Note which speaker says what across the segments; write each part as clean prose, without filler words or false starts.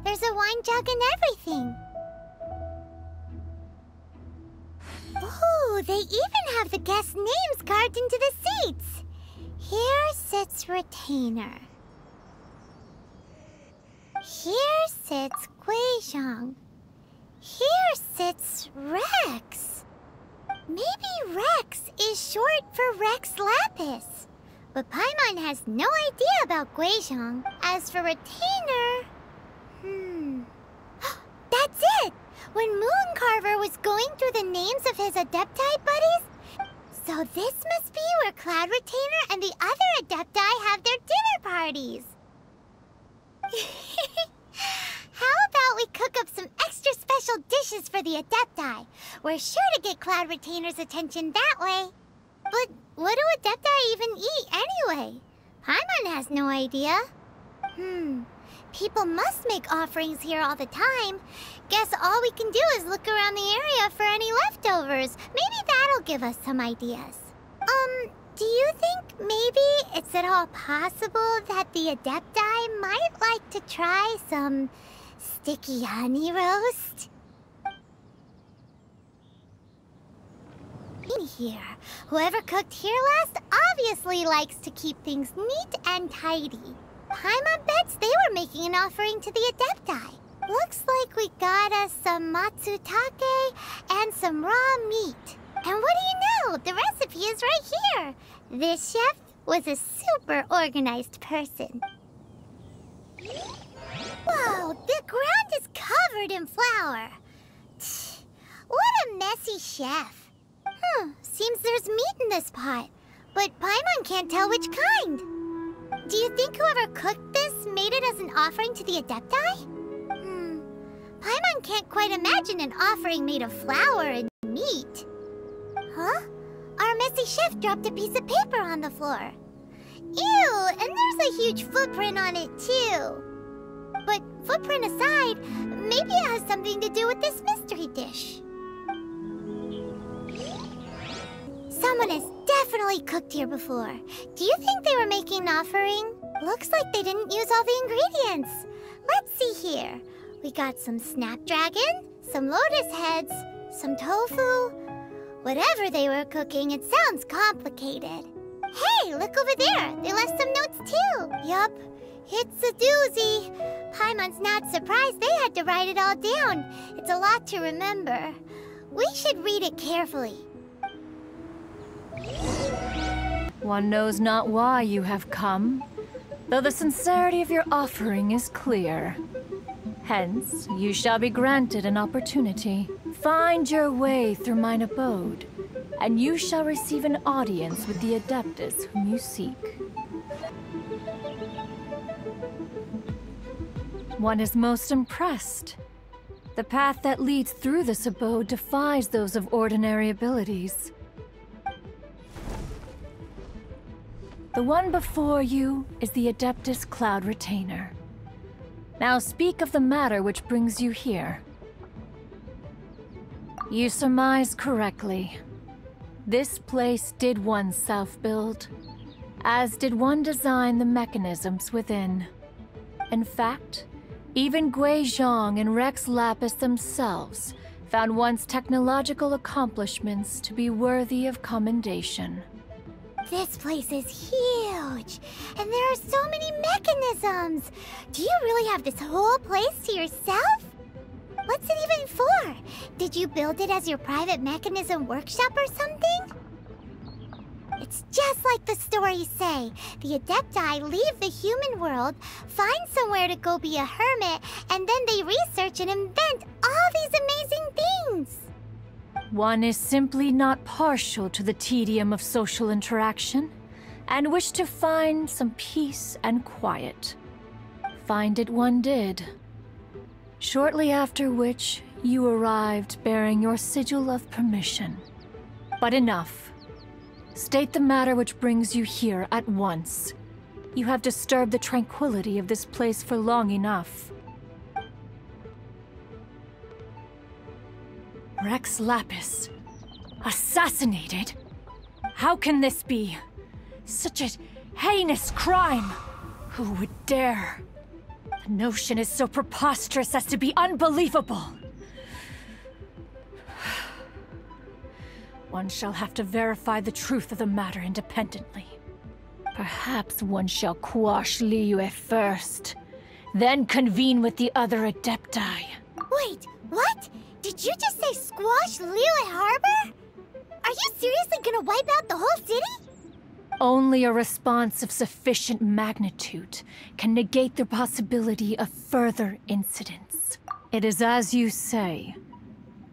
Speaker 1: There's a wine jug and everything. Ooh, they even have the guest names carved into the seats. Here sits Retainer. Here sits Guizhong. Here sits Rex. Maybe Rex is short for Rex Lapis. But Paimon has no idea about Guizhong. As for Retainer... That's it! When Mooncarver was going through the names of his Adepti buddies... So this must be where Cloud Retainer and the other Adepti have their dinner parties. How about we cook up some extra special dishes for the Adepti? We're sure to get Cloud Retainer's attention that way. But what do Adepti even eat anyway? Paimon has no idea. People must make offerings here all the time. Guess all we can do is look around the area for any leftovers. Maybe that'll give us some ideas. Do you think maybe it's at all possible that the Adepti might like to try some sticky honey roast? In here, whoever cooked here last obviously likes to keep things neat and tidy. Paimon bets they were making an offering to the Adepti. Looks like we got us some matsutake and some raw meat. And what do you know? The recipe is right here. This chef was a super organized person. Whoa, the ground is covered in flour. What a messy chef. Seems there's meat in this pot, but Paimon can't tell which kind. Do you think whoever cooked this made it as an offering to the Adepti? Paimon can't quite imagine an offering made of flour and meat. Huh? Our messy chef dropped a piece of paper on the floor. Ew, and there's a huge footprint on it too. But footprint aside, maybe it has something to do with this mystery dish. Someone has definitely cooked here before. Do you think they were making an offering? Looks like they didn't use all the ingredients. Let's see here. We got some snapdragon, some lotus heads, some tofu. Whatever they were cooking, it sounds complicated. Hey, look over there. They left some notes too. Yup, it's a doozy. Paimon's not surprised they had to write it all down. It's a lot to remember. We should read it carefully.
Speaker 2: One knows not why you have come, though the sincerity of your offering is clear. Hence, you shall be granted an opportunity. Find your way through mine abode, and you shall receive an audience with the Adeptus whom you seek. One is most impressed. The path that leads through this abode defies those of ordinary abilities. The one before you is the Adeptus Cloud Retainer. Now speak of the matter which brings you here. You surmise correctly. This place did one self-build, as did one design the mechanisms within. In fact, even Guizhong and Rex Lapis themselves found one's technological accomplishments to be worthy of commendation.
Speaker 1: This place is huge, and there are so many mechanisms. Do you really have this whole place to yourself? What's it even for? Did you build it as your private mechanism workshop or something? It's just like the stories say. The Adepti leave the human world, find somewhere to go be a hermit, and then they research and invent all these amazing things.
Speaker 2: One is simply not partial to the tedium of social interaction, and wished to find some peace and quiet. Find it one did. Shortly after which, you arrived bearing your sigil of permission. But enough. State the matter which brings you here at once. You have disturbed the tranquility of this place for long enough. Rex Lapis. Assassinated? How can this be? Such a heinous crime! Who would dare? The notion is so preposterous as to be unbelievable. One shall have to verify the truth of the matter independently. Perhaps one shall quash Liyue first, then convene with the other Adepti.
Speaker 1: Wait, what? Did you just say squash Liyue Harbor? Are you seriously gonna wipe out the whole city?
Speaker 2: Only a response of sufficient magnitude can negate the possibility of further incidents. It is as you say.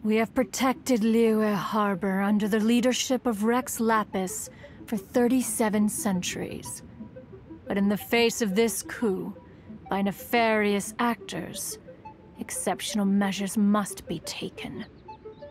Speaker 2: We have protected Liyue Harbor under the leadership of Rex Lapis for 37 centuries. But in the face of this coup, by nefarious actors, exceptional measures must be taken.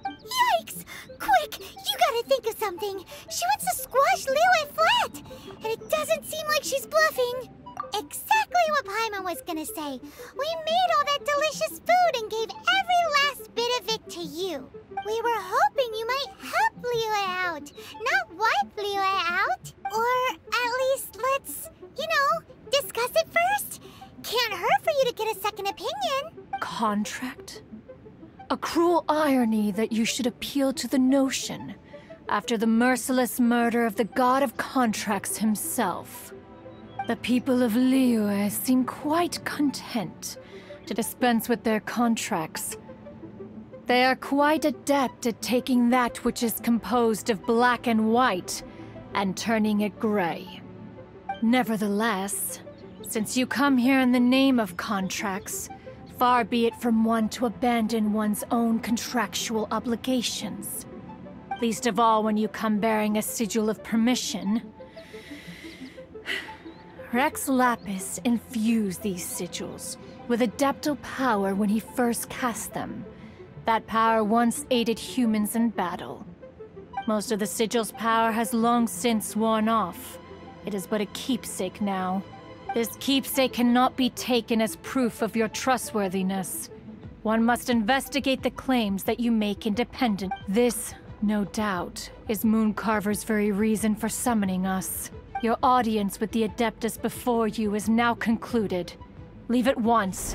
Speaker 1: Yikes! Quick, you gotta think of something. She wants to squash Liyue flat, and it doesn't seem like she's bluffing. Exactly what Paimon was gonna say. We made all that delicious food and gave every last bit of it to you. We were hoping you might help Liyue out, not wipe Liyue out. Or at least let's, discuss it first. Can't hurt for you to get a second opinion.
Speaker 2: Contract? A cruel irony that you should appeal to the notion after the merciless murder of the god of contracts himself. The people of Liyue seem quite content to dispense with their contracts. They are quite adept at taking that which is composed of black and white and turning it gray. Nevertheless, since you come here in the name of contracts, far be it from one to abandon one's own contractual obligations. Least of all when you come bearing a sigil of permission. Rex Lapis infused these sigils with adeptal power when he first cast them. That power once aided humans in battle. Most of the sigil's power has long since worn off. It is but a keepsake now. This keepsake cannot be taken as proof of your trustworthiness. One must investigate the claims that you make independent. This, no doubt, is Mooncarver's very reason for summoning us. Your audience with the Adeptus before you is now concluded. Leave at once,